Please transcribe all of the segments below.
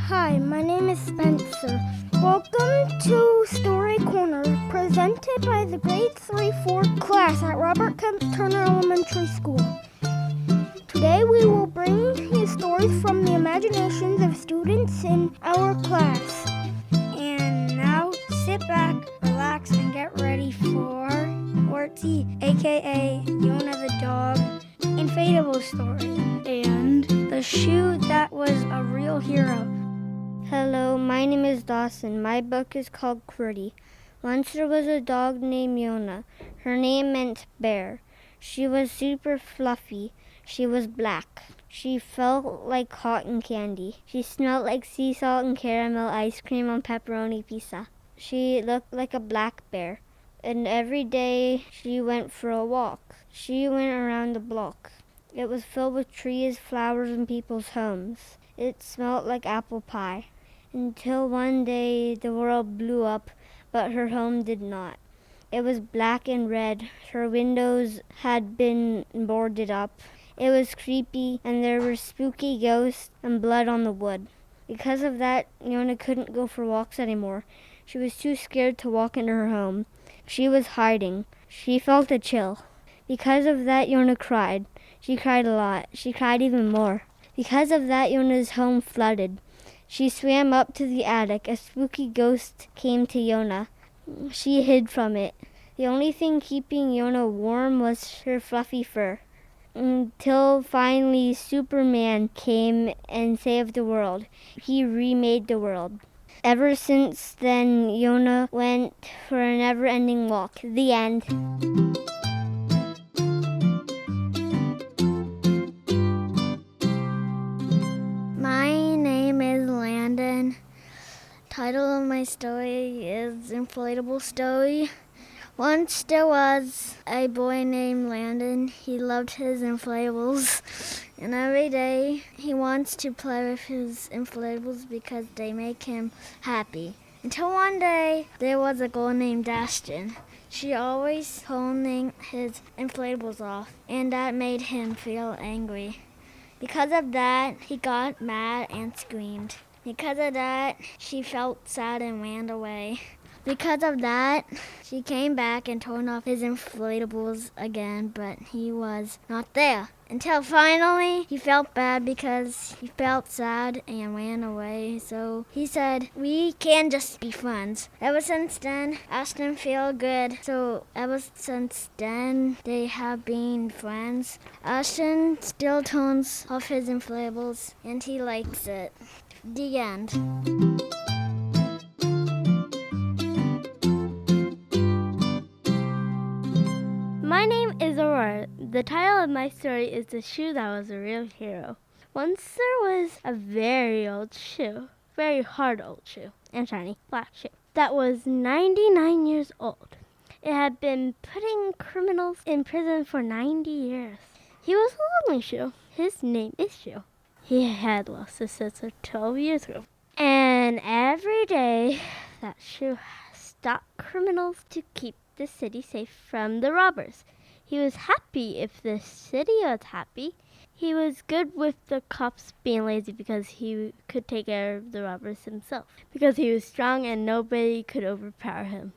Hi, my name is Spencer. Welcome to Story Corner, presented by the grade 3-4 class at Robert Kemp Turner Elementary School. Today we will bring you stories from the imaginations of students in our class. And now sit back, relax, and get ready for Qwerty, aka Yona the dog, Inflatables story, and the shoe that was a real hero. Hello, my name is Dawson. My book is called Qwerty. Once there was a dog named Yona. Her name meant bear. She was super fluffy. She was black. She felt like cotton candy. She smelled like sea salt and caramel ice cream on pepperoni pizza. She looked like a black bear. And every day she went for a walk. She went around the block. It was filled with trees, flowers, and people's homes. It smelled like apple pie. Until one day the world blew up, but her home did not. It was black and red. Her windows had been boarded up. It was creepy, and there were spooky ghosts and blood on the wood. Because of that, Yona couldn't go for walks anymore. She was too scared to walk in her home. She was hiding. She felt a chill. Because of that, Yona cried. She cried a lot. She cried even more. Because of that, Yona's home flooded. She swam up to the attic. A spooky ghost came to Yona. She hid from it. The only thing keeping Yona warm was her fluffy fur. Until finally Superman came and saved the world. He remade the world. Ever since then, Yona went for a never-ending walk. The end. My name is Landon. Title of my story is Inflatable Story. Once there was a boy named Landon. He loved his inflatables, and every day he wants to play with his inflatables because they make him happy. Until one day there was a girl named Ashton. She always pulling his inflatables off, and that made him feel angry. Because of that, he got mad and screamed. Because of that, she felt sad and ran away. Because of that, she came back and torn off his inflatables again, but he was not there. Until finally, he felt bad because he felt sad and ran away. So he said, "We can just be friends." Ever since then, Ashton feel good. So ever since then, they have been friends. Ashton still turns off his inflatables, and he likes it. The end. My name is Aurora. The title of my story is The Shoe That Was a Real Hero. Once there was a very old shoe, very hard old shoe, and shiny black shoe, that was 99 years old. It had been putting criminals in prison for 90 years. He was a lonely shoe. His name is Shoe. He had lost his sister 12 years ago. And every day, that shoe stopped criminals to keep the city safe from the robbers. He was happy if the city was happy. He was good with the cops being lazy because he could take care of the robbers himself. Because he was strong and nobody could overpower him.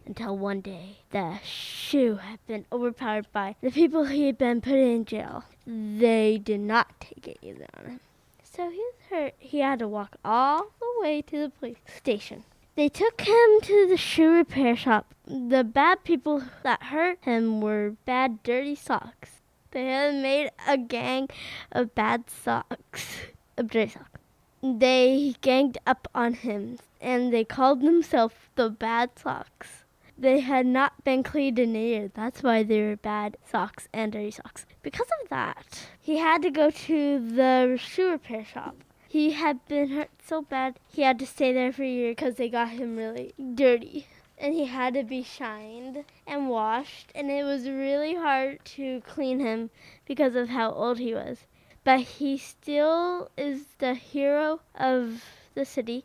Until one day, the shoe had been overpowered by the people he had been put in jail. They did not take it easy on him. So he was hurt. He had to walk all the way to the police station. They took him to the shoe repair shop. The bad people that hurt him were bad, dirty socks. They had made a gang of bad socks, of dirty socks. They ganged up on him, and they called themselves the Bad Socks. They had not been cleaned in a year. That's why they were bad socks and dirty socks. Because of that, he had to go to the shoe repair shop. He had been hurt so bad, he had to stay there for a year because they got him really dirty. And he had to be shined and washed, and it was really hard to clean him because of how old he was. But he still is the hero of the city,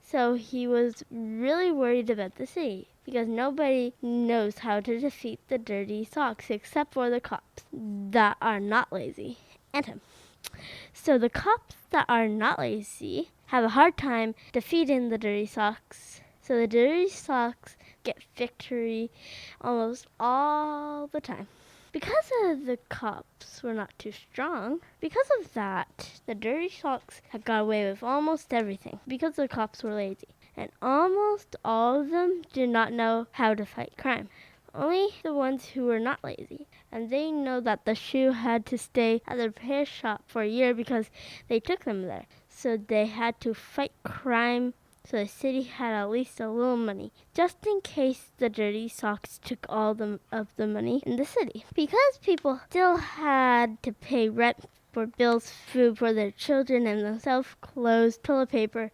so he was really worried about the city because nobody knows how to defeat the dirty socks except for the cops that are not lazy, and him. So the cops that are not lazy have a hard time defeating the Dirty Socks. So the Dirty Socks get victory almost all the time. Because the cops were not too strong, because of that, the Dirty Socks had got away with almost everything because the cops were lazy. And almost all of them did not know how to fight crime. Only the ones who were not lazy. And they know that the shoe had to stay at the repair shop for a year because they took them there. So they had to fight crime so the city had at least a little money, just in case the Dirty Socks took all of the money in the city. Because people still had to pay rent for bills, food for their children and themselves, clothes, toilet paper,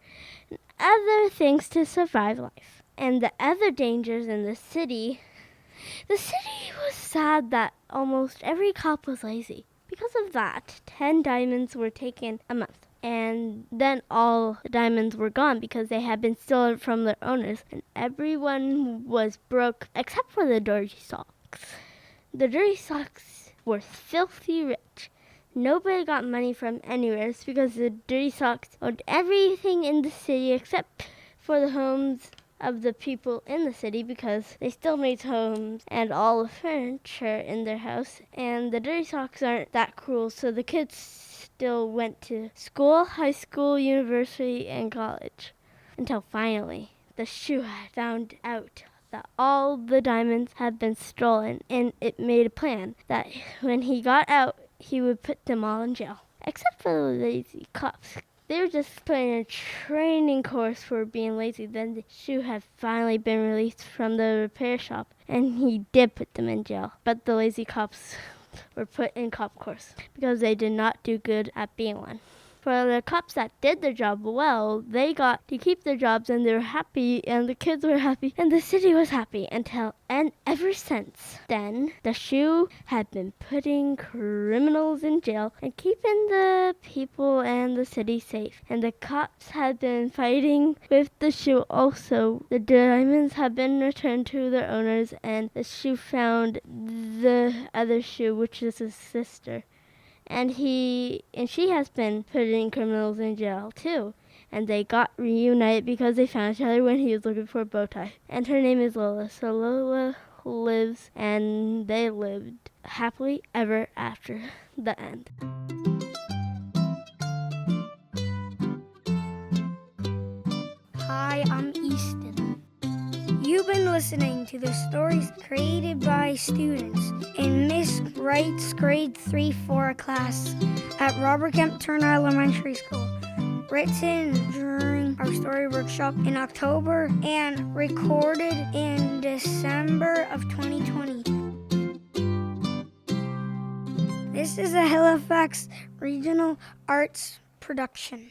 and other things to survive life. And the other dangers in the city was sad that almost every cop was lazy. Because of that, 10 diamonds were taken a month. And then all the diamonds were gone because they had been stolen from their owners. And everyone was broke except for the Dirty Socks. The Dirty Socks were filthy rich. Nobody got money from anywhere because the Dirty Socks owned everything in the city except for the homes of the people in the city because they still made homes and all the furniture in their house. And the Dirty Socks aren't that cruel, so the kids still went to school, high school, university, and college. Until finally, the shoe had found out that all the diamonds had been stolen, and it made a plan that when he got out, he would put them all in jail. Except for the lazy cops. They were just put in a training course for being lazy. Then the shoe had finally been released from the repair shop, and he did put them in jail. But the lazy cops were put in cop course because they did not do good at being one. For the cops that did their job well, they got to keep their jobs and they were happy and the kids were happy and the city was happy and ever since then, the shoe had been putting criminals in jail and keeping the people and the city safe. And the cops had been fighting with the shoe also. The diamonds had been returned to their owners and the shoe found the other shoe, which is his sister. And she has been putting criminals in jail too. And they got reunited because they found each other when he was looking for a bow tie. And her name is Lola. So Lola lives and they lived happily ever after the end. Hi, I'm Easton. You've been listening to the stories created by students in Miss Wright's grade 3-4 class at Robert Kemp Turner Elementary School, written during our story workshop in October and recorded in December of 2020. This is a Halifax Regional Arts production.